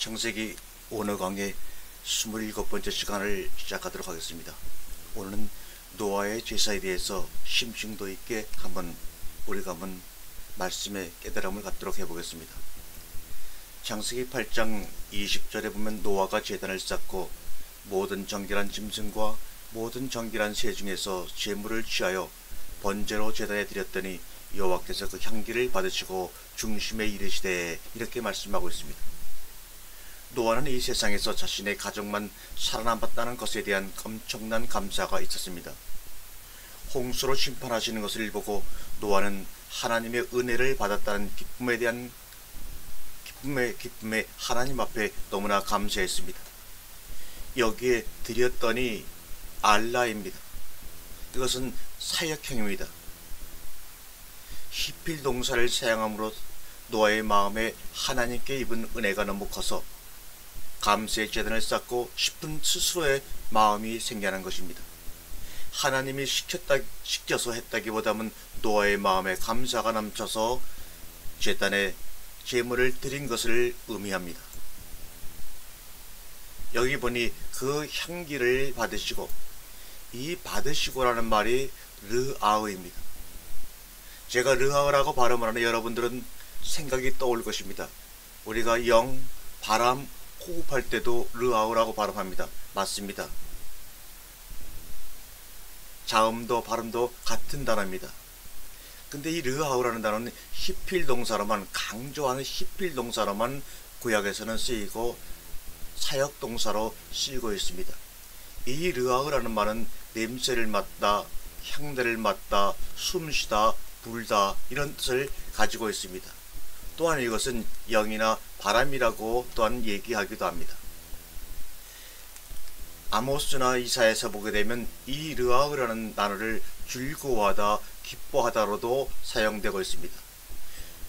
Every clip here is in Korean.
창세기 오너 강의 27번째 시간을 시작하도록 하겠습니다. 오늘은 노아의 제사에 대해서 심층도 있게 우리가 한번 말씀의 깨달음을 갖도록 해보겠습니다. 창세기 8장 20절에 보면 노아가 제단을 쌓고 모든 정결한 짐승과 모든 정결한 새 중에서 제물을 취하여 번제로 제단에 드렸더니 여호와께서 그 향기를 받으시고 중심에 이르시되, 이렇게 말씀하고 있습니다. 노아는 이 세상에서 자신의 가족만 살아남았다는 것에 대한 엄청난 감사가 있었습니다. 홍수로 심판하시는 것을 보고 노아는 하나님의 은혜를 받았다는 기쁨에 하나님 앞에 너무나 감사했습니다. 여기에 드렸더니 알라입니다. 이것은 사역형입니다. 히필 동사를 사용함으로 노아의 마음에 하나님께 입은 은혜가 너무 커서 감사의 제단을 쌓고 싶은 스스로의 마음이 생겨난 것입니다. 하나님이 시켜서 했다기보다는 노아의 마음에 감사가 넘쳐서 제단에 제물을 드린 것을 의미합니다. 여기 보니 그 향기를 받으시고, 이 받으시고라는 말이 르아흐입니다. 제가 르아흐라고 발음을 하는 여러분들은 생각이 떠올 것입니다. 우리가 영, 바람, 호흡할 때도 르아흐라고 발음합니다. 맞습니다. 자음도 발음도 같은 단어입니다. 근데 이 르아흐라는 단어는 히필 동사로만, 강조하는 히필 동사로만 구약에서는 쓰이고 사역 동사로 쓰이고 있습니다. 이 르아흐라는 말은 냄새를 맡다, 향내를 맡다, 숨쉬다, 불다, 이런 뜻을 가지고 있습니다. 또한 이것은 영이나 바람이라고 또한 얘기하기도 합니다. 아모스나 이사야에서 보게 되면 이 르아흐라는 단어를 즐거워하다, 기뻐하다로도 사용되고 있습니다.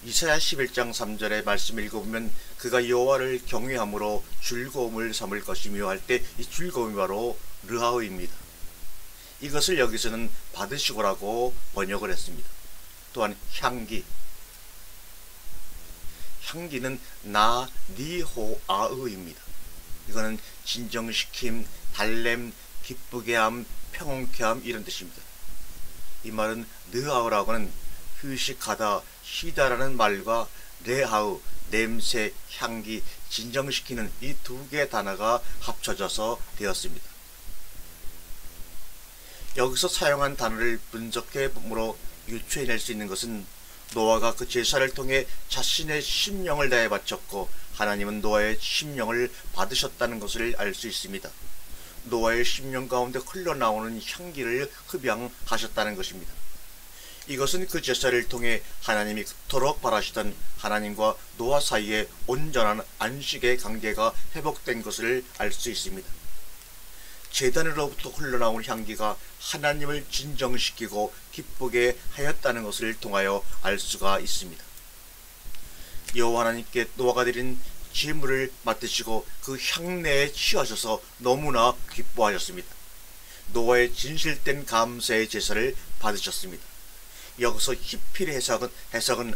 이사야 11장 3절의 말씀을 읽어보면 그가 여호와를 경외함으로 즐거움을 삼을 것이며 할 때 이 즐거움이 바로 르아흐입니다. 이것을 여기서는 받으시고라고 번역을 했습니다. 또한 향기는 나니호아흐입니다. 이거는 진정시킴, 달램, 기쁘게 함, 평온케 함, 이런 뜻입니다. 이 말은 르아흐라고는 휴식하다, 쉬다라는 말과 레하흐, 냄새, 향기, 진정시키는 이 두 개의 단어가 합쳐져서 되었습니다. 여기서 사용한 단어를 분석해보므로 유추해낼 수 있는 것은 노아가 그 제사를 통해 자신의 심령을 다해 바쳤고 하나님은 노아의 심령을 받으셨다는 것을 알 수 있습니다. 노아의 심령 가운데 흘러나오는 향기를 흡양하셨다는 것입니다. 이것은 그 제사를 통해 하나님이 그토록 바라시던 하나님과 노아 사이에 온전한 안식의 관계가 회복된 것을 알 수 있습니다. 제단으로부터 흘러나온 향기가 하나님을 진정시키고 기쁘게 하였다는 것을 통하여 알 수가 있습니다. 여호와 하나님께 노아가 드린 제물을 맡으시고 그 향내에 취하셔서 너무나 기뻐하셨습니다. 노아의 진실된 감사의 제사를 받으셨습니다. 여기서 히필의 해석은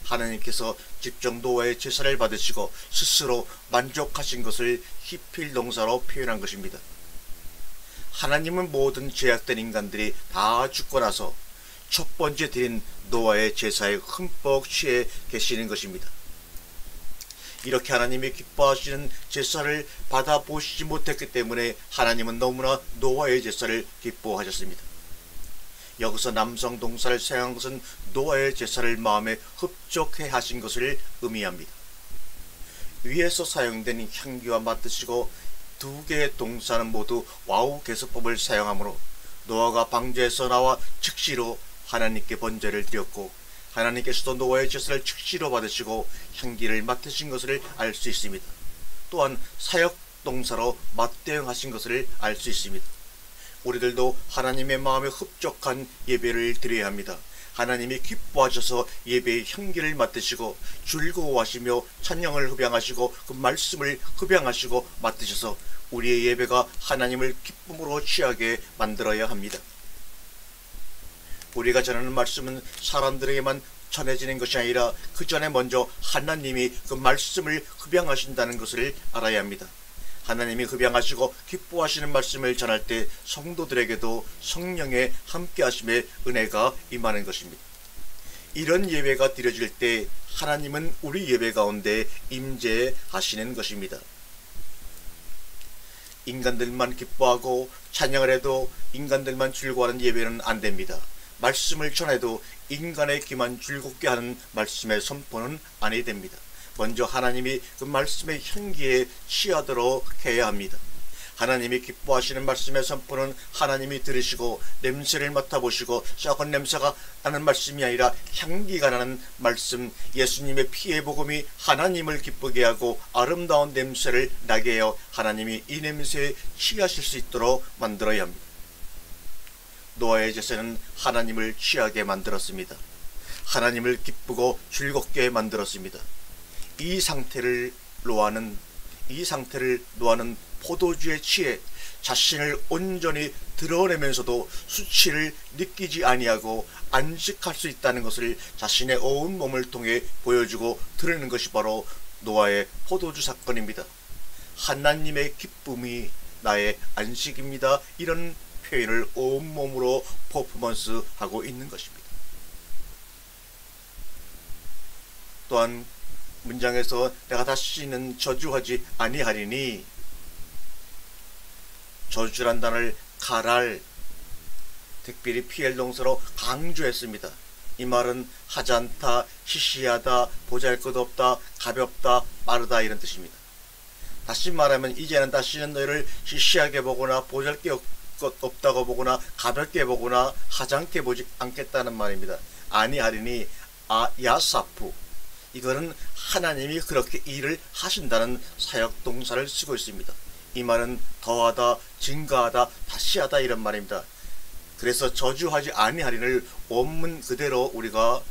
하나님께서 직접 노아의 제사를 받으시고 스스로 만족하신 것을 히필 동사로 표현한 것입니다. 하나님은 모든 죄악된 인간들이 다 죽고 나서 첫 번째 드린 노아의 제사에 흠뻑 취해 계시는 것입니다. 이렇게 하나님이 기뻐하시는 제사를 받아보시지 못했기 때문에 하나님은 너무나 노아의 제사를 기뻐하셨습니다. 여기서 남성 동사를 사용한 것은 노아의 제사를 마음에 흡족해 하신 것을 의미합니다. 위에서 사용된 향기와 맡으시고 두 개의 동사는 모두 와우 개수법을 사용하므로 노아가 방주에서 나와 즉시로 하나님께 번제를 드렸고 하나님께서도 노아의 제사를 즉시로 받으시고 향기를 맡으신 것을 알 수 있습니다. 또한 사역 동사로 맞대응하신 것을 알 수 있습니다. 우리들도 하나님의 마음에 흡족한 예배를 드려야 합니다. 하나님이 기뻐하셔서 예배의 향기를 맡으시고 즐거워하시며 찬양을 흡양하시고 그 말씀을 흡양하시고 맡으셔서 우리의 예배가 하나님을 기쁨으로 취하게 만들어야 합니다. 우리가 전하는 말씀은 사람들에게만 전해지는 것이 아니라 그 전에 먼저 하나님이 그 말씀을 흡양하신다는 것을 알아야 합니다. 하나님이 흡양하시고 기뻐하시는 말씀을 전할 때 성도들에게도 성령의 함께하심의 은혜가 임하는 것입니다. 이런 예배가 드려질 때 하나님은 우리 예배 가운데 임재하시는 것입니다. 인간들만 기뻐하고 찬양을 해도 인간들만 즐거워하는 예배는 안 됩니다. 말씀을 전해도 인간의 귀만 즐겁게 하는 말씀의 선포는 아니 됩니다. 먼저 하나님이 그 말씀의 향기에 취하도록 해야 합니다. 하나님이 기뻐하시는 말씀의 선포는 하나님이 들으시고 냄새를 맡아보시고 썩은 냄새가 나는 말씀이 아니라 향기가 나는 말씀, 예수님의 피의 복음이 하나님을 기쁘게 하고 아름다운 냄새를 나게 하여 하나님이 이 냄새에 취하실 수 있도록 만들어야 합니다. 노아의 제사는 하나님을 취하게 만들었습니다. 하나님을 기쁘고 즐겁게 만들었습니다. 이 상태를 노아는 포도주에 취해 자신을 온전히 드러내면서도 수치를 느끼지 아니하고 안식할 수 있다는 것을 자신의 온 몸을 통해 보여주고 드러내는 것이 바로 노아의 포도주 사건입니다. 하나님의 기쁨이 나의 안식입니다. 이런 표현을 온몸으로 퍼포먼스하고 있는 것입니다. 또한 문장에서 내가 다시는 저주하지 아니하리니, 저주란 단어를 가랄, 특별히 피엘 동사로 강조했습니다. 이 말은 하지 않다, 시시하다, 보잘것없다, 가볍다, 빠르다 이런 뜻입니다. 다시 말하면 이제는 다시는 너희를 시시하게 보거나 보잘것없다고 보거나 가볍게 보거나 하찮게 보지 않겠다는 말입니다. 아니하리니 야사프, 이거는 하나님이 그렇게 일을 하신다는 사역동사를 쓰고 있습니다. 이 말은 더하다, 증가하다, 다시하다 이런 말입니다. 그래서 저주하지 아니하리를 원문 그대로 우리가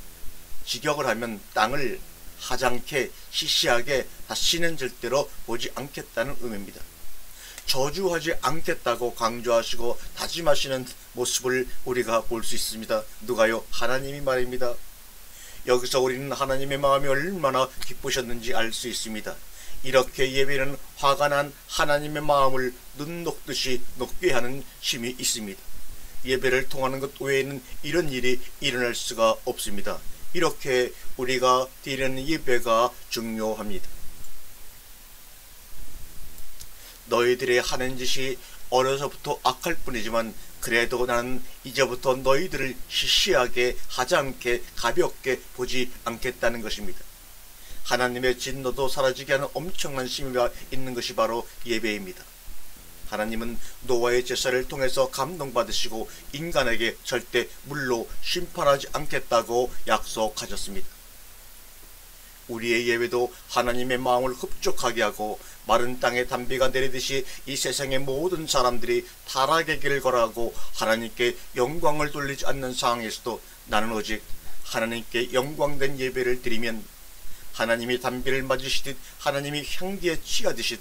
직역을 하면 땅을 하찮게, 시시하게, 다시는 절대로 보지 않겠다는 의미입니다. 저주하지 않겠다고 강조하시고 다짐하시는 모습을 우리가 볼 수 있습니다. 누가요? 하나님이 말입니다. 여기서 우리는 하나님의 마음이 얼마나 기쁘셨는지 알 수 있습니다. 이렇게 예배는 화가 난 하나님의 마음을 눈 녹듯이 녹게 하는 힘이 있습니다. 예배를 통하는 것 외에는 이런 일이 일어날 수가 없습니다. 이렇게 우리가 드리는 예배가 중요합니다. 너희들의 하는 짓이 어려서부터 악할 뿐이지만 그래도 나는 이제부터 너희들을 시시하게, 하찮게, 가볍게 보지 않겠다는 것입니다. 하나님의 진노도 사라지게 하는 엄청난 심의가 있는 것이 바로 예배입니다. 하나님은 노아의 제사를 통해서 감동받으시고 인간에게 절대 물로 심판하지 않겠다고 약속하셨습니다. 우리의 예배도 하나님의 마음을 흡족하게 하고 마른 땅에 단비가 내리듯이 이 세상의 모든 사람들이 타락의 길을 걸어가고 하나님께 영광을 돌리지 않는 상황에서도 나는 오직 하나님께 영광된 예배를 드리면 하나님이 단비를 맞으시듯 하나님이 향기에 취하듯이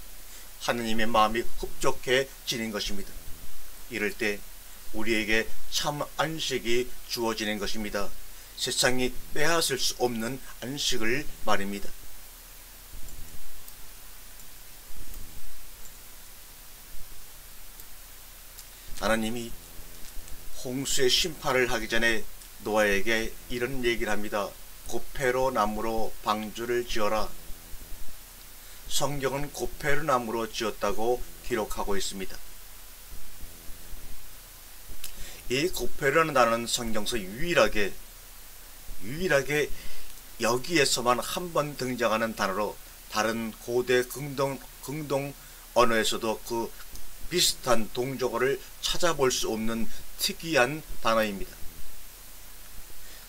하나님의 마음이 흡족해지는 것입니다. 이럴 때 우리에게 참 안식이 주어지는 것입니다. 세상이 빼앗을 수 없는 안식을 말입니다. 하나님이 홍수의 심판을 하기 전에 노아에게 이런 얘기를 합니다. 고페로 나무로 방주를 지어라. 성경은 고페로 나무로 지었다고 기록하고 있습니다. 이 고페로라는 단어는 성경서 유일하게 여기에서만 한 번 등장하는 단어로 다른 고대 긍동 언어에서도 그 비슷한 동적어를 찾아볼 수 없는 특이한 단어입니다.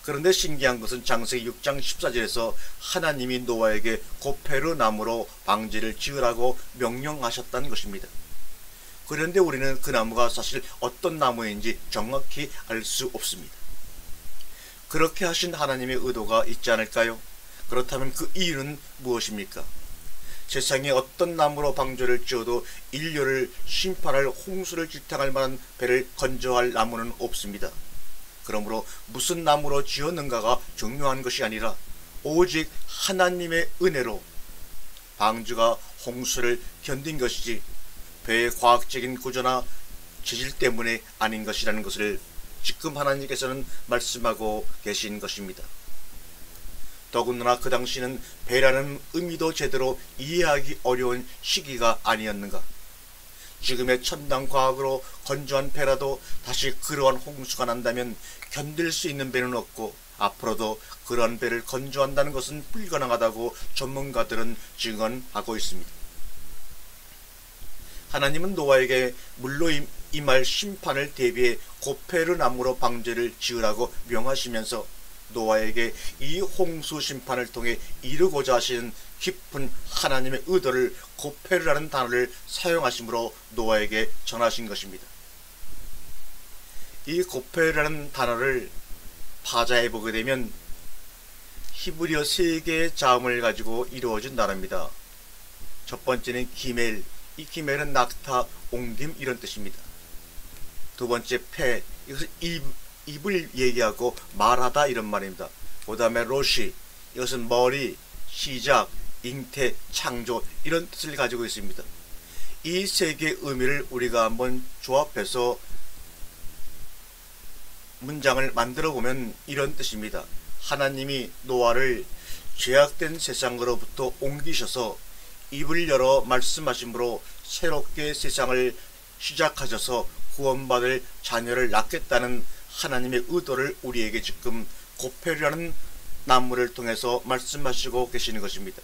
그런데 신기한 것은 창세기 6장 14절에서 하나님이 노아에게 고페르 나무로 방지를 지으라고 명령하셨다는 것입니다. 그런데 우리는 그 나무가 사실 어떤 나무인지 정확히 알 수 없습니다. 그렇게 하신 하나님의 의도가 있지 않을까요? 그렇다면 그 이유는 무엇입니까? 세상에 어떤 나무로 방주를 지어도 인류를 심판할 홍수를 지탱할 만한 배를 건조할 나무는 없습니다. 그러므로 무슨 나무로 지었는가가 중요한 것이 아니라 오직 하나님의 은혜로 방주가 홍수를 견딘 것이지 배의 과학적인 구조나 재질 때문에 아닌 것이라는 것을 지금 하나님께서는 말씀하고 계신 것입니다. 더군다나 그 당시는 배라는 의미도 제대로 이해하기 어려운 시기가 아니었는가. 지금의 첨단 과학으로 건조한 배라도 다시 그러한 홍수가 난다면 견딜 수 있는 배는 없고 앞으로도 그러한 배를 건조한다는 것은 불가능하다고 전문가들은 증언하고 있습니다. 하나님은 노아에게 물로 임할 심판을 대비해 고페르 나무로 방주를 지으라고 명하시면서 노아에게 이 홍수 심판을 통해 이루고자 하시는 깊은 하나님의 의도를 고페르라는 단어를 사용하심으로 노아에게 전하신 것입니다. 이 고페르라는 단어를 파자해 보게 되면 히브리어 3개의 자음을 가지고 이루어진 단어입니다. 첫 번째는 기멜, 이 기멜은 낙타, 옮김 이런 뜻입니다. 두 번째 페, 이것은 입을 얘기하고 말하다 이런 말입니다. 그 다음에 로시, 이것은 머리, 시작, 잉태, 창조 이런 뜻을 가지고 있습니다. 이 3개의 의미를 우리가 한번 조합해서 문장을 만들어 보면 이런 뜻입니다. 하나님이 노아를 죄악된 세상으로부터 옮기셔서 입을 열어 말씀하심으로 새롭게 세상을 시작하셔서 구원받을 자녀를 낳겠다는 하나님의 의도를 우리에게 지금 고페르라는 나무를 통해서 말씀하시고 계시는 것입니다.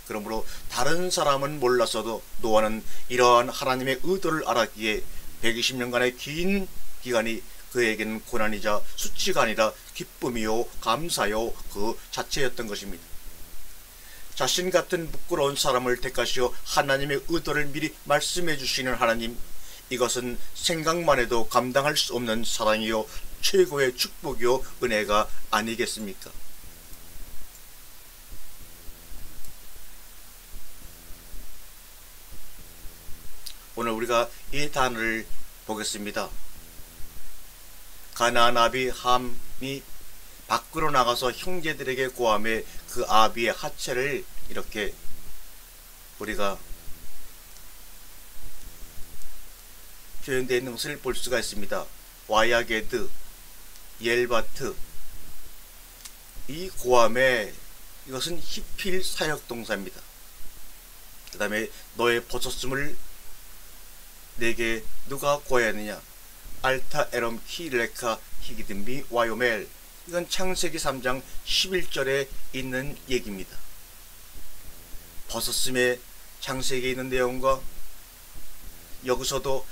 그러므로 다른 사람은 몰랐어도 노아는 이러한 하나님의 의도를 알았기에 120년간의 긴 기간이 그에게는 고난이자 수치가 아니라 기쁨이요 감사요 그 자체였던 것입니다. 자신 같은 부끄러운 사람을 택하시어 하나님의 의도를 미리 말씀해 주시는 하나님, 이것은 생각만 해도 감당할 수 없는 사랑이요 최고의 축복이요 은혜가 아니겠습니까? 오늘 우리가 이 단어를 보겠습니다. 가나안 아비 함이 밖으로 나가서 형제들에게 고함해 그 아비의 하체를 이렇게 우리가 표현되어 있는 것을 볼 수가 있습니다. 와야게드, 옐바트, 이 고함에 이것은 히필 사역동사입니다. 그 다음에 너의 벗었음을 내게 누가 고하였느냐, 알타 에럼 키레카 히기든비 와요멜, 이건 창세기 3장 11절에 있는 얘기입니다. 벗었음의 창세기에 있는 내용과 여기서도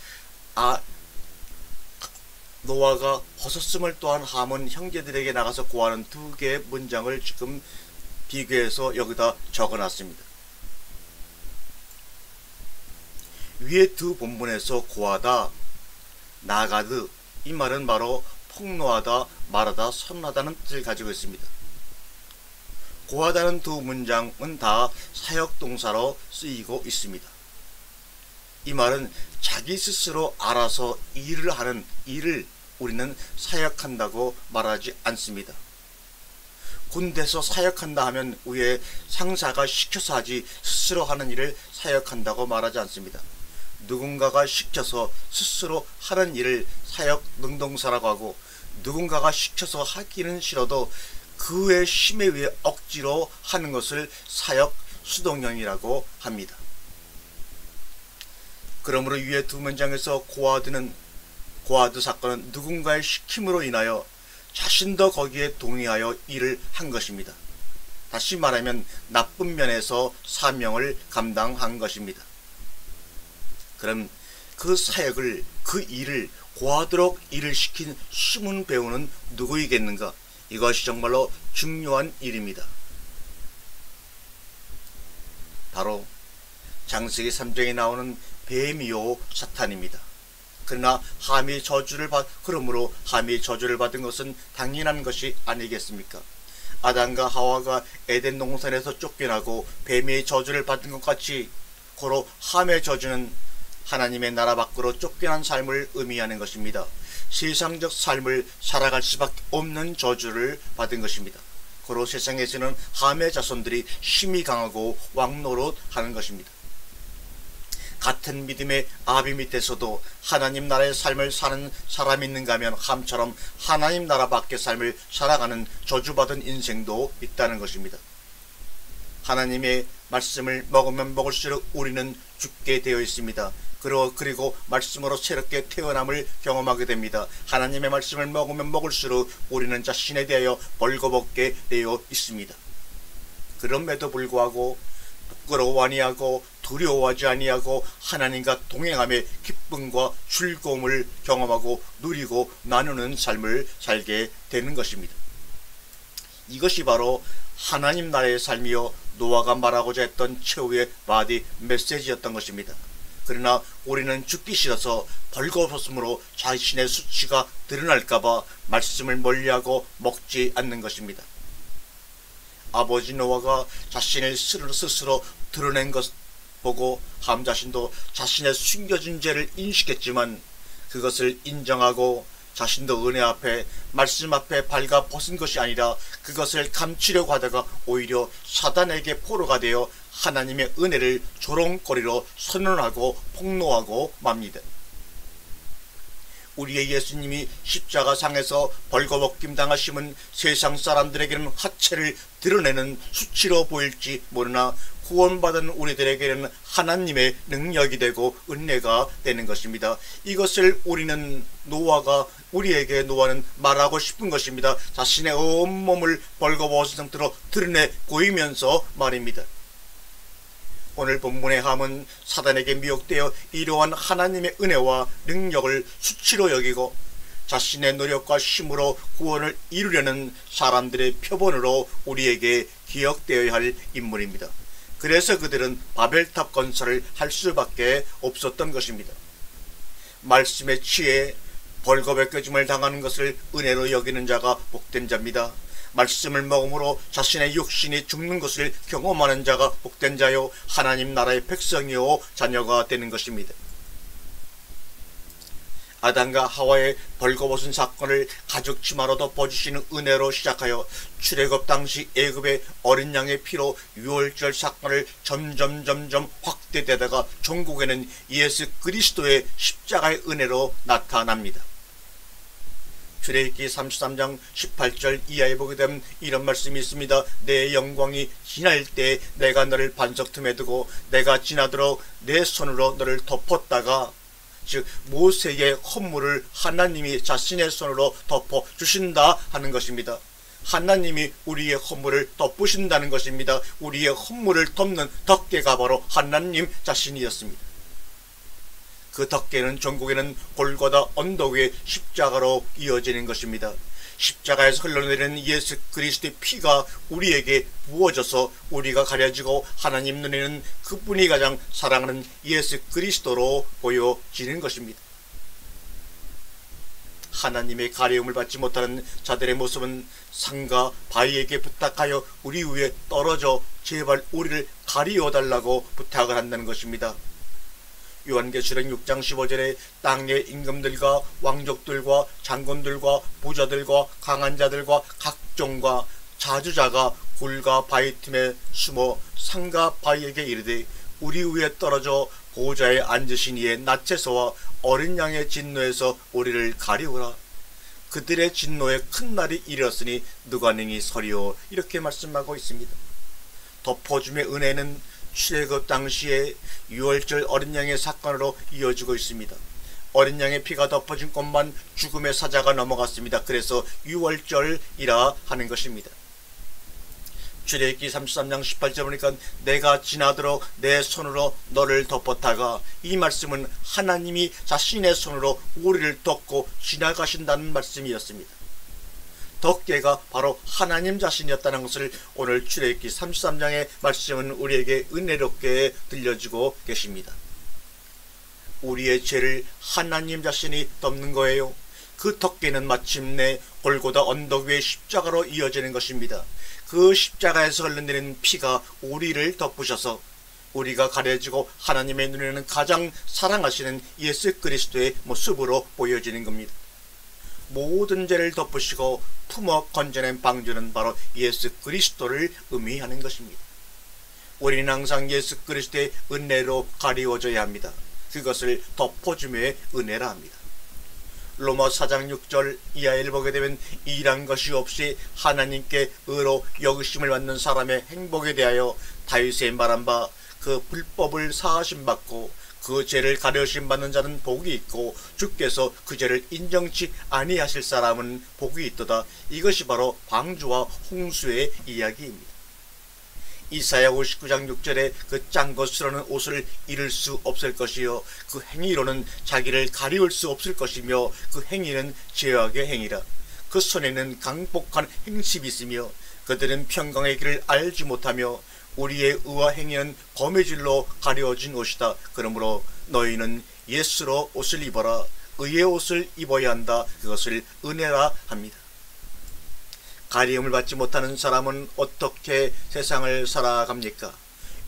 노아가 벗었음을 또한 함은 형제들에게 나가서 고하는 2개의 문장을 지금 비교해서 여기다 적어놨습니다. 위에 2 본문에서 고하다, 나가드, 이 말은 바로 폭로하다, 말하다, 선하다는 뜻을 가지고 있습니다. 고하다는 2 문장은 다 사역동사로 쓰이고 있습니다. 이 말은 자기 스스로 알아서 일을 하는 일을 우리는 사역한다고 말하지 않습니다. 군대에서 사역한다 하면 위에 상사가 시켜서 하지 스스로 하는 일을 사역한다고 말하지 않습니다. 누군가가 시켜서 스스로 하는 일을 사역 능동사라고 하고, 누군가가 시켜서 하기는 싫어도 그의 심에 의해 억지로 하는 것을 사역 수동형이라고 합니다. 그러므로 위에 2 문장에서 고하드 사건은 누군가의 시킴으로 인하여 자신도 거기에 동의하여 일을 한 것입니다. 다시 말하면 나쁜 면에서 사명을 감당한 것입니다. 그럼 그 사역을, 그 일을 고하도록 일을 시킨 숨은 배우는 누구이겠는가? 이것이 정말로 중요한 일입니다. 바로 창세기 3장에 나오는 뱀이요 사탄입니다. 그러나 그러므로 함이 저주를 받은 것은 당연한 것이 아니겠습니까? 아담과 하와가 에덴 동산에서 쫓겨나고 뱀의 저주를 받은 것 같이 고로 함의 저주는 하나님의 나라 밖으로 쫓겨난 삶을 의미하는 것입니다. 세상적 삶을 살아갈 수밖에 없는 저주를 받은 것입니다. 고로 세상에서는 함의 자손들이 힘이 강하고 왕노릇하는 것입니다. 같은 믿음의 아비 밑에서도 하나님 나라의 삶을 사는 사람이 있는가 하면 함처럼 하나님 나라 밖의 삶을 살아가는 저주받은 인생도 있다는 것입니다. 하나님의 말씀을 먹으면 먹을수록 우리는 죽게 되어 있습니다. 그리고 말씀으로 새롭게 태어남을 경험하게 됩니다. 하나님의 말씀을 먹으면 먹을수록 우리는 자신에 대하여 벌거벗게 되어 있습니다. 그럼에도 불구하고 부끄러워 아니하고 두려워하지 아니하고 하나님과 동행함의 기쁨과 즐거움을 경험하고 누리고 나누는 삶을 살게 되는 것입니다. 이것이 바로 하나님 나라의 삶이요 노아가 말하고자 했던 최후의 바디 메시지였던 것입니다. 그러나 우리는 죽기 싫어서 벌거벗음으로 자신의 수치가 드러날까봐 말씀을 멀리하고 먹지 않는 것입니다. 아버지 노아가 자신을 스스로 드러낸 것 보고 함 자신도 자신의 숨겨진 죄를 인식했지만 그것을 인정하고 자신도 은혜 앞에 말씀 앞에 발가 벗은 것이 아니라 그것을 감추려고 하다가 오히려 사단에게 포로가 되어 하나님의 은혜를 조롱거리로 선언하고 폭로하고 맙니다. 우리의 예수님이 십자가상에서 벌거벗김 당하심은 세상 사람들에게는 하체를 드러내는 수치로 보일지 모르나 구원받은 우리들에게는 하나님의 능력이 되고 은혜가 되는 것입니다. 이것을 우리에게 말하고 싶은 것입니다. 자신의 온몸을 벌거벗은 상태로 드러내 보이면서 말입니다. 오늘 본문의 함은 사단에게 미혹되어 이러한 하나님의 은혜와 능력을 수치로 여기고 자신의 노력과 힘으로 구원을 이루려는 사람들의 표본으로 우리에게 기억되어야 할 인물입니다. 그래서 그들은 바벨탑 건설을 할 수밖에 없었던 것입니다. 말씀에 취해 벌거벗겨짐을 당하는 것을 은혜로 여기는 자가 복된 자입니다. 말씀을 먹음으로 자신의 육신이 죽는 것을 경험하는 자가 복된 자요 하나님 나라의 백성이요 자녀가 되는 것입니다. 아담과 하와의 벌거벗은 사건을 가죽 치마로 덮어주시는 은혜로 시작하여 출애굽 당시 애굽의 어린 양의 피로 유월절 사건을 점점 확대되다가 종국에는 예수 그리스도의 십자가의 은혜로 나타납니다. 출애굽기 33장 18절 이하에 보게 되면 이런 말씀이 있습니다. 내 영광이 지날 때 내가 너를 반석 틈에 두고 내가 지나도록 내 손으로 너를 덮었다가, 즉 모세의 헌물을 하나님이 자신의 손으로 덮어주신다 하는 것입니다. 하나님이 우리의 헌물을 덮으신다는 것입니다. 우리의 헌물을 덮는 덮개가 바로 하나님 자신이었습니다. 그 덮개는 전국에는 골고다 언덕 위에 십자가로 이어지는 것입니다. 십자가에서 흘러내리는 예수 그리스도의 피가 우리에게 부어져서 우리가 가려지고 하나님 눈에는 그분이 가장 사랑하는 예수 그리스도로 보여지는 것입니다. 하나님의 가려움을 받지 못하는 자들의 모습은 산과 바위에게 부탁하여 우리 위에 떨어져 제발 우리를 가리워달라고 부탁을 한다는 것입니다. 요한계시록 6장 15절에 땅의 임금들과 왕족들과 장군들과 부자들과 강한 자들과 각종과 자주자가 굴과 바위 틈에 숨어 산과 바위에게 이르되 우리 위에 떨어져 보좌에 앉으신 이의 낯에서와 어린 양의 진노에서 우리를 가리우라. 그들의 진노의 큰 날이 이르렀으니 누가 능히 서리오. 이렇게 말씀하고 있습니다. 덮어줌의 은혜는 출애굽 당시에 유월절 어린 양의 사건으로 이어지고 있습니다. 어린 양의 피가 덮어진 곳만 죽음의 사자가 넘어갔습니다. 그래서 유월절이라 하는 것입니다. 출애굽기 33장 18절 보니까 내가 지나도록 내 손으로 너를 덮었다가, 이 말씀은 하나님이 자신의 손으로 우리를 덮고 지나가신다는 말씀이었습니다. 덮개가 바로 하나님 자신이었다는 것을 오늘 출애굽기 33장의 말씀은 우리에게 은혜롭게 들려주고 계십니다. 우리의 죄를 하나님 자신이 덮는 거예요. 그 덮개는 마침내 골고다 언덕 위의 십자가로 이어지는 것입니다. 그 십자가에서 흘러내리는 피가 우리를 덮으셔서 우리가 가려지고 하나님의 눈에는 가장 사랑하시는 예수 그리스도의 모습으로 보여지는 겁니다. 모든 죄를 덮으시고 품어 건져낸 방주는 바로 예수 그리스도를 의미하는 것입니다. 우리는 항상 예수 그리스도의 은혜로 가리워져야 합니다. 그것을 덮어줌의 은혜라 합니다. 로마 4장 6절 이하를 보게 되면 일한 것이 없이 하나님께 의로 여기심을 받는 사람의 행복에 대하여 다윗의 말한 바 그 불법을 사하심 받고 그 죄를 가려심 받는 자는 복이 있고 주께서 그 죄를 인정치 아니하실 사람은 복이 있도다. 이것이 바로 방주와 홍수의 이야기입니다. 이사야 59장 6절에 그 짠 것으로는 옷을 잃을 수 없을 것이요 그 행위로는 자기를 가리울 수 없을 것이며 그 행위는 죄악의 행위라. 그 손에는 강복한 행심이 있으며 그들은 평강의 길을 알지 못하며 우리의 의와 행위는 거미줄로 가려진 옷이다. 그러므로 너희는 예수로 옷을 입어라. 의의 옷을 입어야 한다. 그것을 은혜라 합니다. 가리움을 받지 못하는 사람은 어떻게 세상을 살아갑니까?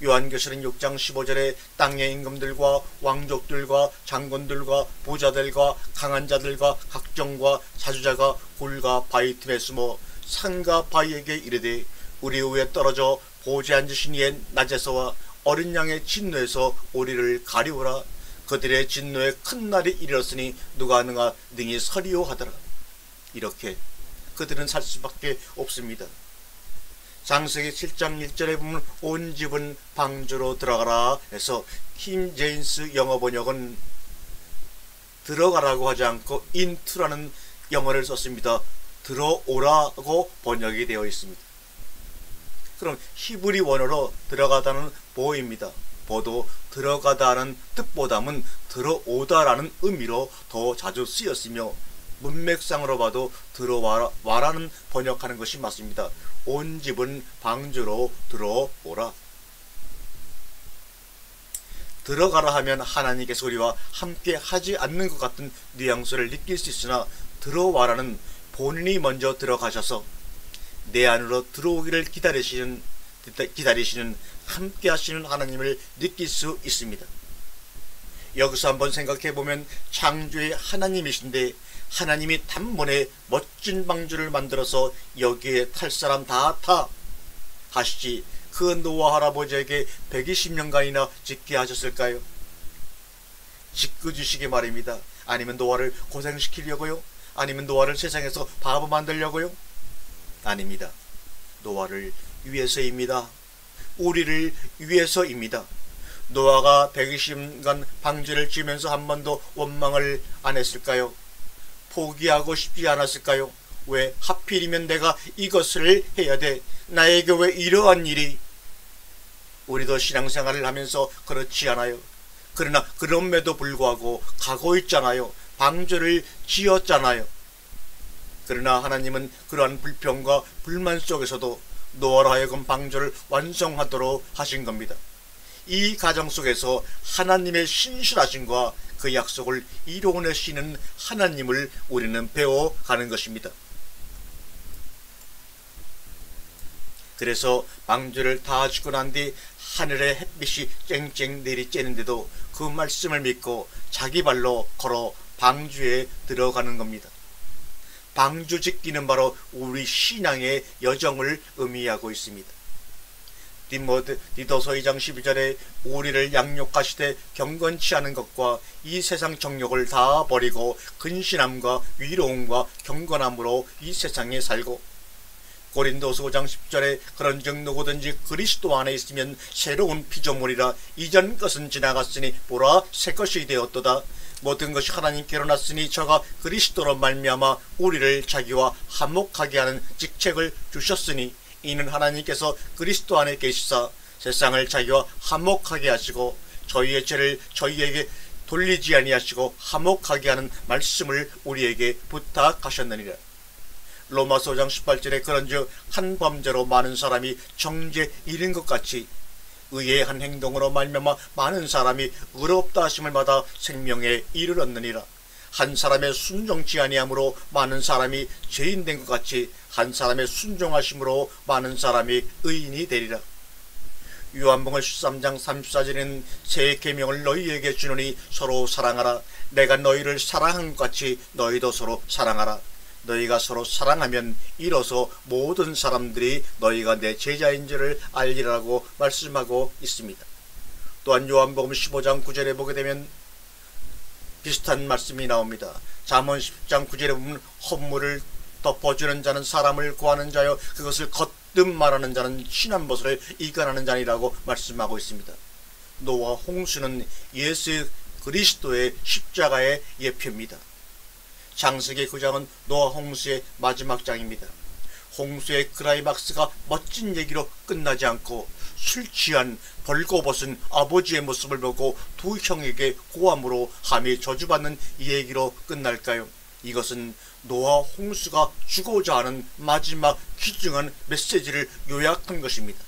요한계시록 6장 15절에 땅의 임금들과 왕족들과 장군들과 부자들과 강한 자들과 각종과 사주자가 굴과 바위 틈에 숨어 산과 바위에게 이르되 우리 위에 떨어져 보좌에 앉으신 이의 낮에서와 어린 양의 진노에서 우리를 가리우라. 그들의 진노에 큰 날이 이르렀으니 누가 능히 서리오 하더라. 이렇게 그들은 살 수밖에 없습니다. 창세기 7장 1절에 보면 온 집은 방주로 들어가라 해서 킹 제임스 영어 번역은 들어가라고 하지 않고 into라는 영어를 썼습니다. 들어오라고 번역이 되어 있습니다. 그럼 히브리 원어로 들어가다는 보입니다. 보도 들어가다는 뜻보다는 들어오다라는 의미로 더 자주 쓰였으며 문맥상으로 봐도 들어와라는 번역하는 것이 맞습니다. 온 집은 방주로 들어오라. 들어가라 하면 하나님께서 우리와 함께 하지 않는 것 같은 뉘앙스를 느낄 수 있으나 들어와라는 본인이 먼저 들어가셔서 내 안으로 들어오기를 기다리시는 함께 하시는 하나님을 느낄 수 있습니다. 여기서 한번 생각해 보면 창조의 하나님이신데 하나님이 단번에 멋진 방주를 만들어서 여기에 탈 사람 다 타 하시지 그 노아 할아버지에게 120년간이나 짓게 하셨을까요? 짓궂으시게 말입니다. 아니면 노아를 고생시키려고요? 아니면 노아를 세상에서 바보 만들려고요? 아닙니다. 노아를 위해서입니다. 우리를 위해서입니다. 노아가 120년간 방주를 지으면서 한 번도 원망을 안 했을까요? 포기하고 싶지 않았을까요? 왜 하필이면 내가 이것을 해야 돼? 나에게 왜 이러한 일이? 우리도 신앙생활을 하면서 그렇지 않아요? 그러나 그럼에도 불구하고 가고 있잖아요. 방주를 지었잖아요. 그러나 하나님은 그러한 불평과 불만 속에서도 노아로 하여금 방주를 완성하도록 하신 겁니다. 이 가정 속에서 하나님의 신실하심과 그 약속을 이루어내시는 하나님을 우리는 배워가는 것입니다. 그래서 방주를 다 짓고 난 뒤 하늘에 햇빛이 쨍쨍 내리쬐는데도 그 말씀을 믿고 자기 발로 걸어 방주에 들어가는 겁니다. 방주 짓기는 바로 우리 신앙의 여정을 의미하고 있습니다. 디도서 2장 12절에 우리를 양육하시되 경건치 않은 것과 이 세상 정욕을 다 버리고 근신함과 위로움과 경건함으로 이 세상에 살고, 고린도서 5장 10절에 그런즉 누구든지 그리스도 안에 있으면 새로운 피조물이라 이전 것은 지나갔으니 보라 새 것이 되었도다. 모든 것이 하나님께로 났으니 저가 그리스도로 말미암아 우리를 자기와 화목하게 하는 직책을 주셨으니 이는 하나님께서 그리스도 안에 계시사 세상을 자기와 화목하게 하시고 저희의 죄를 저희에게 돌리지 아니하시고 화목하게 하는 말씀을 우리에게 부탁하셨느니라. 로마서 5장 18절에 그런즉 한 범죄로 많은 사람이 정죄 잃은 것 같이 의의 한 행동으로 말미암아 많은 사람이 의롭다 하심을 받아 생명에 이르렀느니라. 한 사람의 순종치 아니함으로 많은 사람이 죄인 된 것 같이 한 사람의 순종하심으로 많은 사람이 의인이 되리라. 요한복음 13장 34절에는 새 계명을 너희에게 주노니 서로 사랑하라. 내가 너희를 사랑한 것 같이 너희도 서로 사랑하라. 너희가 서로 사랑하면 이로써 모든 사람들이 너희가 내 제자인 줄을 알리라고 말씀하고 있습니다. 또한 요한복음 15장 9절에 보게 되면 비슷한 말씀이 나옵니다. 잠언 10장 9절에 보면 헌물을 덮어주는 자는 사람을 구하는 자요 그것을 거듭 말하는 자는 신한 벗을 이간하는 자니라고 말씀하고 있습니다. 노아 홍수는 예수 그리스도의 십자가의 예표입니다. 창세기 9장은 노아 홍수의 마지막 장입니다. 홍수의 클라이막스가 멋진 얘기로 끝나지 않고 술 취한 벌거벗은 아버지의 모습을 보고 두 형에게 고함으로 함이 저주받는 이 얘기로 끝날까요? 이것은 노아 홍수가 주고자 하는 마지막 귀중한 메시지를 요약한 것입니다.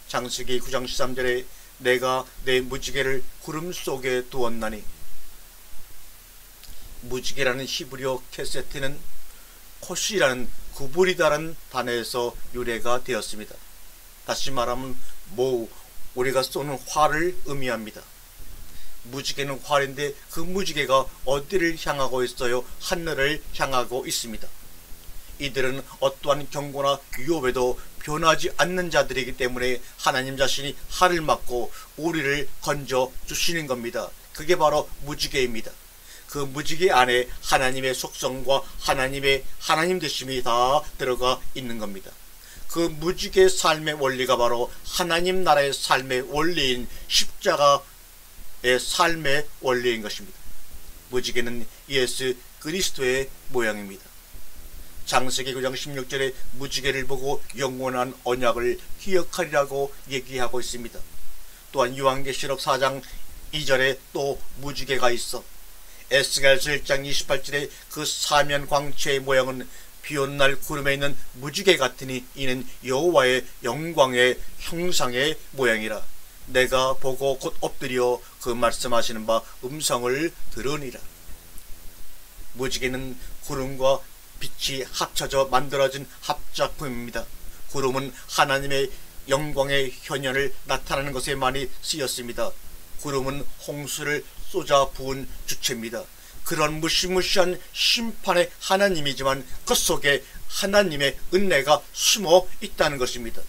창세기 9장 13절에 내가 내 무지개를 구름 속에 두었나니, 무지개라는 히브리어 케세트는 콧이라는 구부리다라는 단어에서 유래가 되었습니다. 다시 말하면 우리가 쏘는 활을 의미합니다. 무지개는 활인데 그 무지개가 어디를 향하고 있어요? 하늘을 향하고 있습니다. 이들은 어떠한 경고나 위협에도 변하지 않는 자들이기 때문에 하나님 자신이 활을 맞고 우리를 건져 주시는 겁니다. 그게 바로 무지개입니다. 그 무지개 안에 하나님의 속성과 하나님 되심이 다 들어가 있는 겁니다. 그 무지개 삶의 원리가 바로 하나님 나라의 삶의 원리인 십자가의 삶의 원리인 것입니다. 무지개는 예수 그리스도의 모양입니다. 창세기 9장 16절에 무지개를 보고 영원한 언약을 기억하리라고 얘기하고 있습니다. 또한 요한계시록 4장 2절에 또 무지개가 있어 에스겔서 1장 28절에 그 사면 광채의 모양은 비오는 날 구름에 있는 무지개 같으니 이는 여호와의 영광의 형상의 모양이라. 내가 보고 곧 엎드려 그 말씀하시는 바 음성을 들으니라. 무지개는 구름과 빛이 합쳐져 만들어진 합작품입니다. 구름은 하나님의 영광의 현현을 나타내는 것에 많이 쓰였습니다. 구름은 홍수를 쏟아 부은 주체입니다. 그런 무시무시한 심판의 하나님이지만 그 속에 하나님의 은혜가 숨어 있다는 것입니다.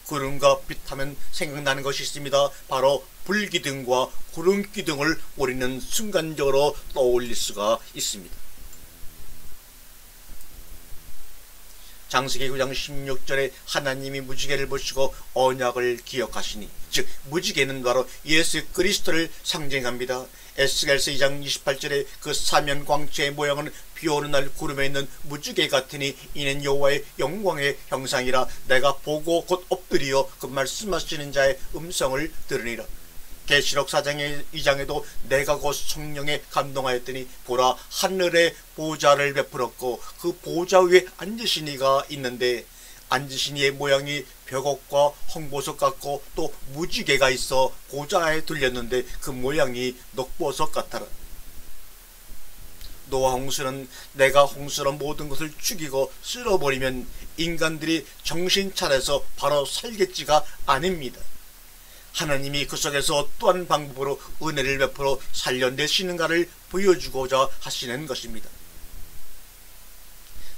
구름과 빛하면 생각나는 것이 있습니다. 바로 불기둥과 구름기둥을 우리는 순간적으로 떠올릴 수가 있습니다. 창세기 9장 16절에 하나님이 무지개를 보시고 언약을 기억하시니, 즉 무지개는 바로 예수 그리스도를 상징합니다. 에스겔서 2장 28절에 그 사면 광채의 모양은 비오는 날 구름에 있는 무지개 같으니 이는 여호와의 영광의 형상이라. 내가 보고 곧 엎드려 그 말씀하시는 자의 음성을 들으니라. 계시록 4장 2장에도 내가 곧 성령에 감동하였더니 보라 하늘에 보좌를 베풀었고 그 보좌 위에 앉으신 이가 있는데 앉으신 이의 모양이 벽옥과 홍보석 같고 또 무지개가 있어 보좌에 들렸는데 그 모양이 녹보석 같아라. 노아 홍수는 내가 홍수로 모든 것을 죽이고 쓸어버리면 인간들이 정신 차려서 바로 살겠지가 아닙니다. 하나님이 그 속에서 어떠한 방법으로 은혜를 베풀어 살려내시는가를 보여주고자 하시는 것입니다.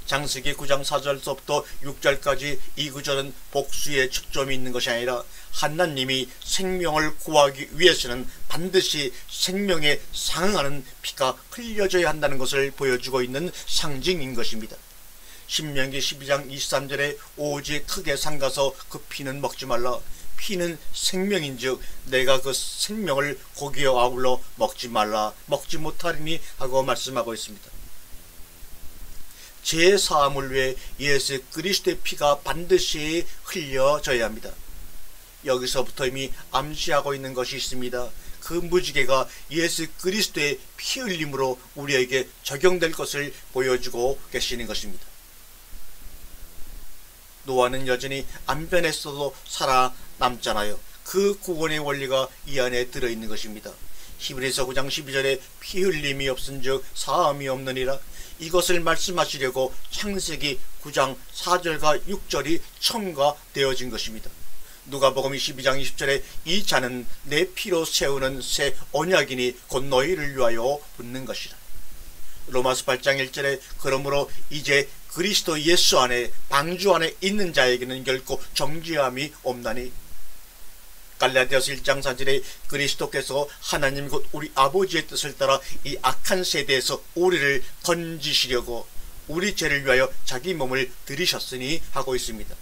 창세기 9장 4절서부터 6절까지 이 구절은 복수의 초점이 있는 것이 아니라 하나님이 생명을 구하기 위해서는 반드시 생명에 상응하는 피가 흘려져야 한다는 것을 보여주고 있는 상징인 것입니다. 신명기 12장 23절에 오직 크게 삼가서 그 피는 먹지 말라. 피는 생명인즉 내가 그 생명을 고기와 아울러 먹지 말라, 먹지 못하리니 하고 말씀하고 있습니다. 제 사함을 위해 예수 그리스도의 피가 반드시 흘려져야 합니다. 여기서부터 이미 암시하고 있는 것이 있습니다. 그 무지개가 예수 그리스도의 피 흘림으로 우리에게 적용될 것을 보여주고 계시는 것입니다. 노아는 여전히 안 변했어도 살아남잖아요. 그 구원의 원리가 이 안에 들어있는 것입니다. 히브리서 9장 12절에 피 흘림이 없은즉 사함이 없느니라. 이것을 말씀하시려고 창세기 9장 4절과 6절이 첨가되어진 것입니다. 누가복음 22장 20절에 이 잔은 내 피로 세우는 새 언약이니 곧 너희를 위하여 붓는 것이라. 로마서 8장 1절에 그러므로 이제 그리스도 예수 안에 방주 안에 있는 자에게는 결코 정죄함이 없나니 갈라디아서 1장 4절에 그리스도께서 하나님 곧 우리 아버지의 뜻을 따라 이 악한 세대에서 우리를 건지시려고 우리 죄를 위하여 자기 몸을 들이셨으니 하고 있습니다.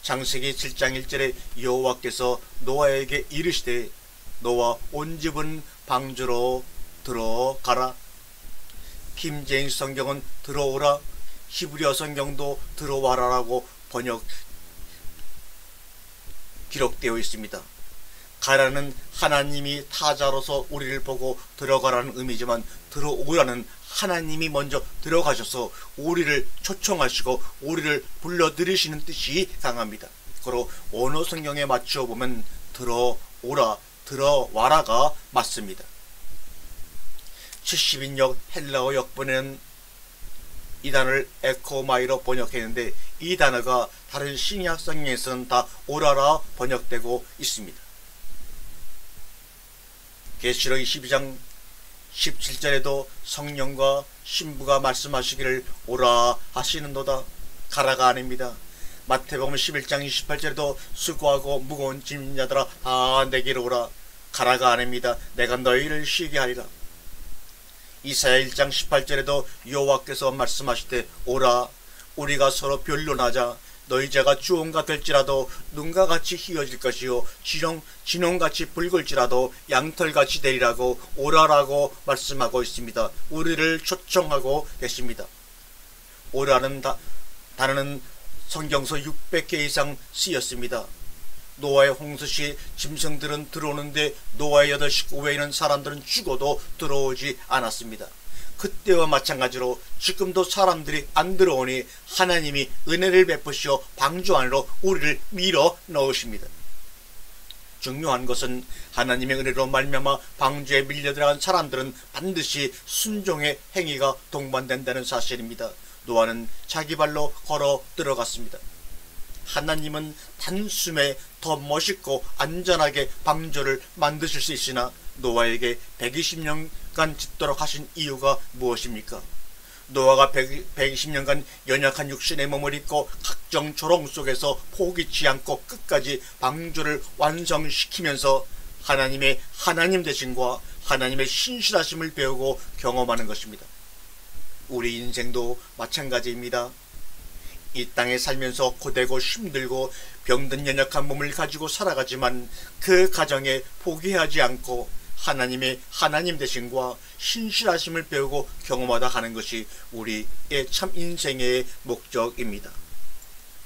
창세기 7장 1절에 여호와께서 노아에게 이르시되 너와 온 집은 방주로 들어가라. 킴제임스 성경은 들어오라, 히브리어 성경도 들어와라라고 번역 기록되어 있습니다. 가라는 하나님이 타자로서 우리를 보고 들어가라는 의미지만 들어오라는 하나님이 먼저 들어가셔서 우리를 초청하시고 우리를 불러들이시는 뜻이 강합니다. 그리고 원어 성경에 맞추어 보면 들어오라, 들어와라가 맞습니다. 70인역 헬라어 역본에는 이 단어를 에코마이로 번역했는데 이 단어가 다른 신약 성경에서는 다 오라라 번역되고 있습니다. 계시록 22장 17절에도 성령과 신부가 말씀하시기를 오라 하시는도다. 가라가 아닙니다. 마태복음 11장 28절에도 수고하고 무거운 짐진 자들아 다 내게로 오라. 가라가 아닙니다. 내가 너희를 쉬게 하리라. 이사야 1장 18절에도 여호와께서 말씀하시되 오라 우리가 서로 변론하자. 너희 죄가 주홍가 될지라도 눈과 같이 희어질 것이요 진홍같이 붉을지라도 양털같이 되리라고 오라라고 말씀하고 있습니다. 우리를 초청하고 계십니다. 오라는 단어는 성경서 600개 이상 쓰였습니다. 노아의 홍수 시 짐승들은 들어오는데 노아의 8 식구 외에는 사람들은 죽어도 들어오지 않았습니다. 그때와 마찬가지로 지금도 사람들이 안 들어오니 하나님이 은혜를 베푸시어 방주 안으로 우리를 밀어 넣으십니다. 중요한 것은 하나님의 은혜로 말미암아 방주에 밀려 들어간 사람들은 반드시 순종의 행위가 동반된다는 사실입니다. 노아는 자기 발로 걸어 들어갔습니다. 하나님은 단숨에 더 멋있고 안전하게 방주를 만드실 수 있으나 노아에게 120년간 짓도록 하신 이유가 무엇입니까? 노아가 120년간 연약한 육신의 몸을 입고 각종 조롱 속에서 포기치 않고 끝까지 방주를 완성시키면서 하나님의 하나님 되심과 하나님의 신실하심을 배우고 경험하는 것입니다. 우리 인생도 마찬가지입니다. 이 땅에 살면서 고되고 힘들고 병든 연약한 몸을 가지고 살아가지만 그 가정에 포기하지 않고 하나님의 하나님 되심과 신실하심을 배우고 경험하다 가는 것이 우리의 참 인생의 목적입니다.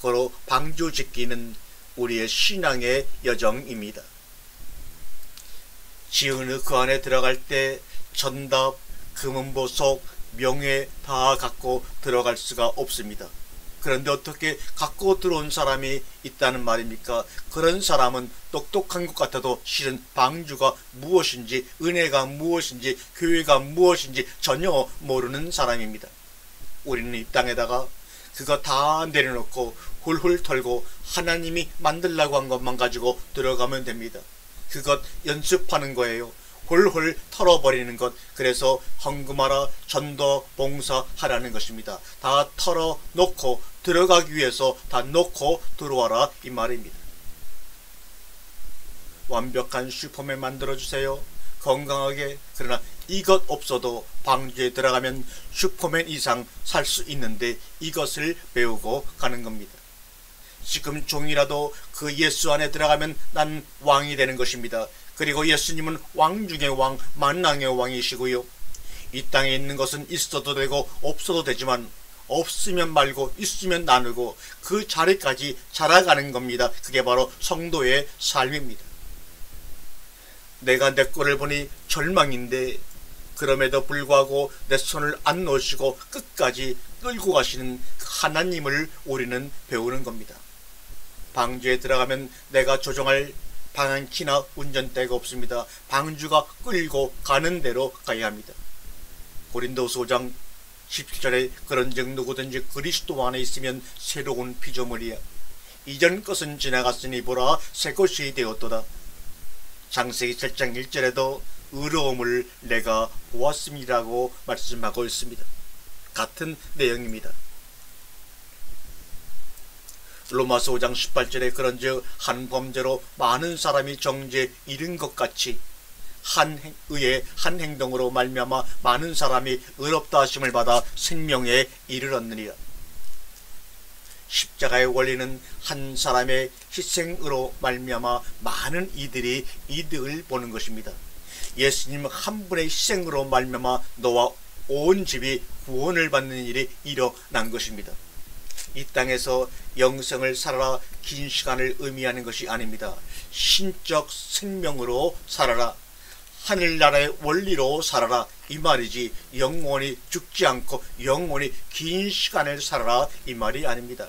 고로 방주 짓기는 우리의 신앙의 여정입니다. 지은의 그 안에 들어갈 때 전답, 금은보석, 명예 다 갖고 들어갈 수가 없습니다. 그런데 어떻게 갖고 들어온 사람이 있다는 말입니까? 그런 사람은 똑똑한 것 같아도 실은 방주가 무엇인지, 은혜가 무엇인지, 교회가 무엇인지 전혀 모르는 사람입니다. 우리는 이 땅에다가 그거 다 내려놓고 훌훌 털고 하나님이 만들라고 한 것만 가지고 들어가면 됩니다. 그것 연습하는 거예요. 홀홀 털어버리는 것. 그래서 헌금하라, 전도, 봉사하라는 것입니다. 다 털어놓고 들어가기 위해서 다 놓고 들어와라 이 말입니다. 완벽한 슈퍼맨 만들어주세요. 건강하게. 그러나 이것 없어도 방주에 들어가면 슈퍼맨 이상 살 수 있는데 이것을 배우고 가는 겁니다. 지금 종이라도 그 예수 안에 들어가면 난 왕이 되는 것입니다. 그리고 예수님은 왕 중의 왕, 만왕의 왕이시고요. 이 땅에 있는 것은 있어도 되고 없어도 되지만 없으면 말고 있으면 나누고 그 자리까지 자라가는 겁니다. 그게 바로 성도의 삶입니다. 내가 내 꼴을 보니 절망인데 그럼에도 불구하고 내 손을 안 놓으시고 끝까지 끌고 가시는 하나님을 우리는 배우는 겁니다. 방주에 들어가면 내가 조종할 방향키나 운전대가 없습니다. 방주가 끌고 가는 대로 가야 합니다. 고린도서 5장 17절에 그런즉 누구든지 그리스도 안에 있으면 새로운 피조물이야. 이전 것은 지나갔으니 보라 새 것이 되었도다. 창세기 7장 1절에도 의로움을 내가 보았음이라고 말씀하고 있습니다. 같은 내용입니다. 로마서 5장 18절에 그런즉 한 범죄로 많은 사람이 정죄에 이른 것 같이 한 행동으로 말미암아 많은 사람이 의롭다 하심을 받아 생명에 이르렀느니라. 십자가의 원리는 한 사람의 희생으로 말미암아 많은 이들이 이득을 보는 것입니다. 예수님 한 분의 희생으로 말미암아 너와 온 집이 구원을 받는 일이 일어난 것입니다. 이 땅에서 영생을 살아라 긴 시간을 의미하는 것이 아닙니다. 신적 생명으로 살아라, 하늘나라의 원리로 살아라 이 말이지, 영원히 죽지 않고 영원히 긴 시간을 살아라 이 말이 아닙니다.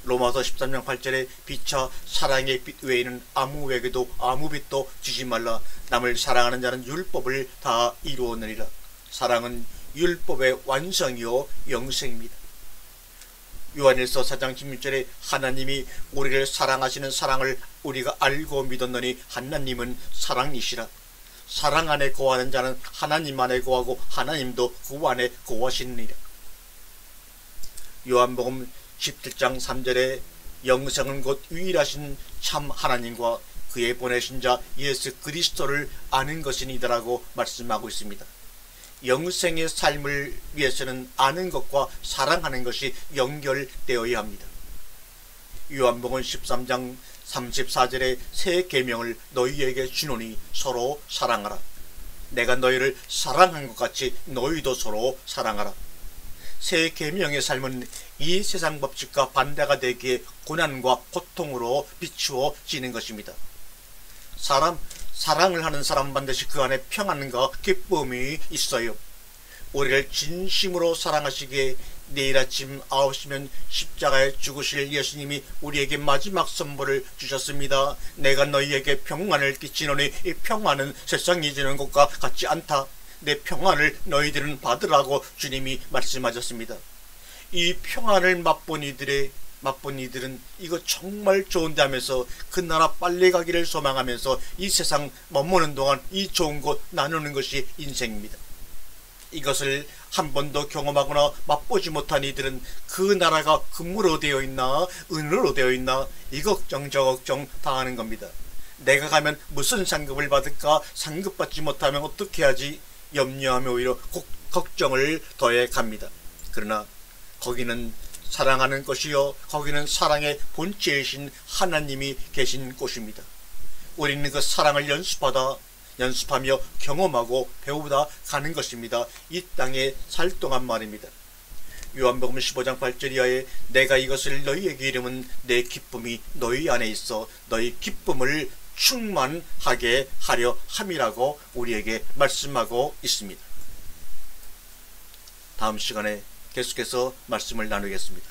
로마서 13장 8절에 빛과 사랑의 빛 외에는 아무에게도 아무 빛도 주지 말라. 남을 사랑하는 자는 율법을 다 이루었느니라. 사랑은 율법의 완성이요 영생입니다. 요한일서 4장 16절에 하나님이 우리를 사랑하시는 사랑을 우리가 알고 믿었노니 하나님은 사랑이시라. 사랑 안에 거하는 자는 하나님 안에 거하고 하나님도 그 안에 거하시느니라. 요한복음 17장 3절에 영생은 곧 유일하신 참 하나님과 그의 보내신 자 예수 그리스도를 아는 것이니다라고 말씀하고 있습니다. 영생의 삶을 위해서는 아는 것과 사랑하는 것이 연결되어야 합니다. 요한복음 13장 34절에 새 계명을 너희에게 주노니 서로 사랑하라. 내가 너희를 사랑한 것 같이 너희도 서로 사랑하라. 새 계명의 삶은 이 세상 법칙과 반대가 되기에 고난과 고통으로 비추어지는 것입니다. 사랑을 하는 사람은 반드시 그 안에 평안과 기쁨이 있어요. 우리를 진심으로 사랑하시기에 내일 아침 9시면 십자가에 죽으실 예수님이 우리에게 마지막 선물을 주셨습니다. 내가 너희에게 평안을 끼치노니 이 평안은 세상이 주는 것과 같지 않다. 내 평안을 너희들은 받으라고 주님이 말씀하셨습니다. 이 평안을 맛본 이들은 이거 정말 좋은데 하면서 그 나라 빨리 가기를 소망하면서 이 세상 머무는 동안 이 좋은 것 나누는 것이 인생입니다. 이것을 한 번도 경험하거나 맛보지 못한 이들은 그 나라가 금으로 되어 있나 은으로 되어 있나 이 걱정 저 걱정 당하는 겁니다. 내가 가면 무슨 상급을 받을까, 상급받지 못하면 어떻게 하지 염려하며 오히려 걱정을 더해 갑니다. 그러나 거기는 사랑하는 것이요, 거기는 사랑의 본체이신 하나님이 계신 곳입니다. 우리는 그 사랑을 연습하며 경험하고 배우다 가는 것입니다. 이 땅에 살 동안 말입니다. 요한복음 15장 8절 이하에 내가 이것을 너희에게 이름은 내 기쁨이 너희 안에 있어 너희 기쁨을 충만하게 하려 함이라고 우리에게 말씀하고 있습니다. 다음 시간에 계속해서 말씀을 나누겠습니다.